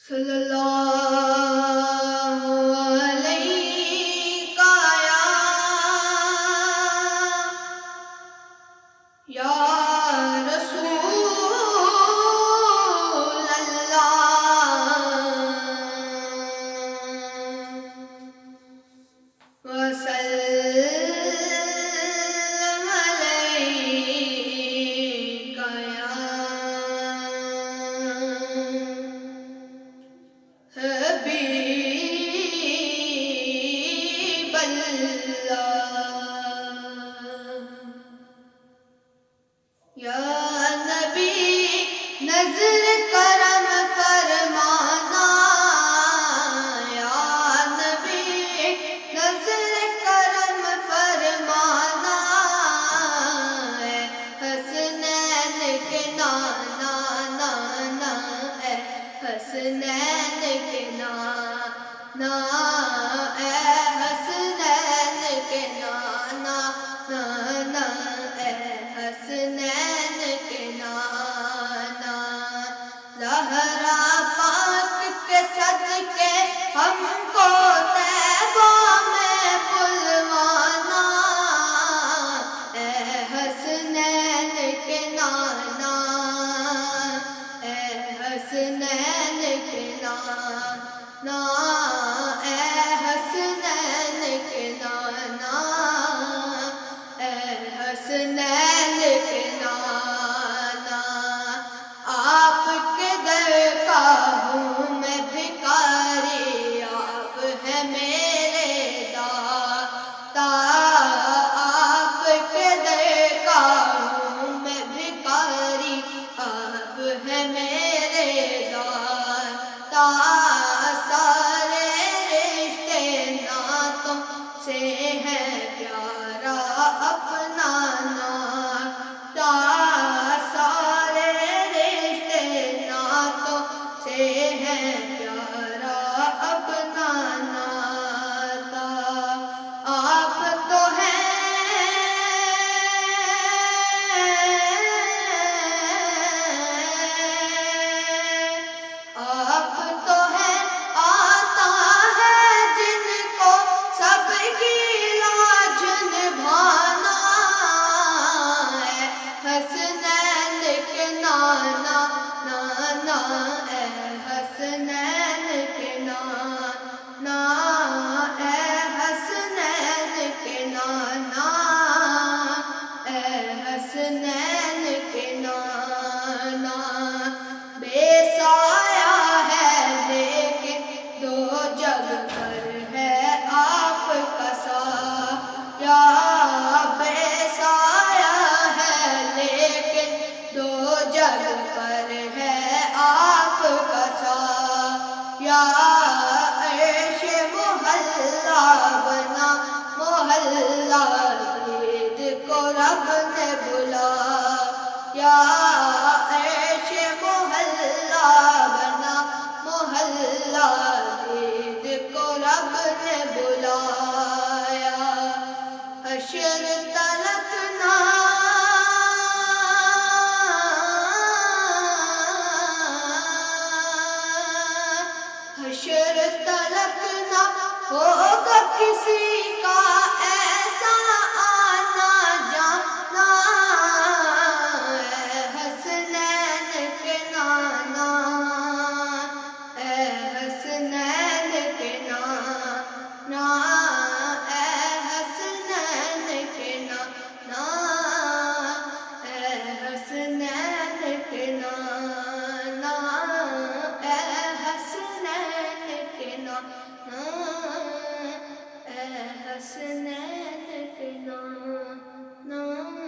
صلی اللہ علیہ یا رسول اللہ وسلم علیک یا حبیب اللہ یا نبی نظر کرم فرمانا یا نبی نظر کرم فرمانا حسنین کے نانا نانا اے حسنین کے نانا اے حسنین کے نانا نانا اے حسنین کے نانا زہرا پاک کے صدقے ہم کو طیبہ میں بلوانا اے حسنین کے نانا اے حسنین کے نانا اے حسنین کے نانا اے حسنین کے نانا آپ کے در کا ہوں میں بھکاری آپ ہیں میرے داتا آپ کے در کا ہوں میں بھکاری آپ ہیں میرے داتا سارے رشتے ناتوں سے ہے پیارا اپنا ناتا سارے رشتے ناتوں سے ہے پیارا اپنا ناتا آپ تو ہیں آپ تو ہیں آتا ہے جن کو سب کی لاج نبھانا اے حسنین کے نانا نانا اے حسنین کے نانا اے حسنین کے نانا اے حسنین کے نانا بے سایہ ہے لیکن دو جگ پر ہے آپ کا سایہ بے سایہ ہے لیکن دو جگ پر ہے آپ کا سایہ عرش محلہ بنا محلہ عید کو رب نے بلایا عرش محلہ بنا محلہ عید کو رب نے بلایا حشر تلک نہ حشر تلک نہ ہوگا کسی کا ایسا آنا جانا اے حسنین کے نانا اے حسنین کے نانا اے حسنین کے نانا اے حسنین کے نانا اے حسنین کے نانا اے حسنین کے نانا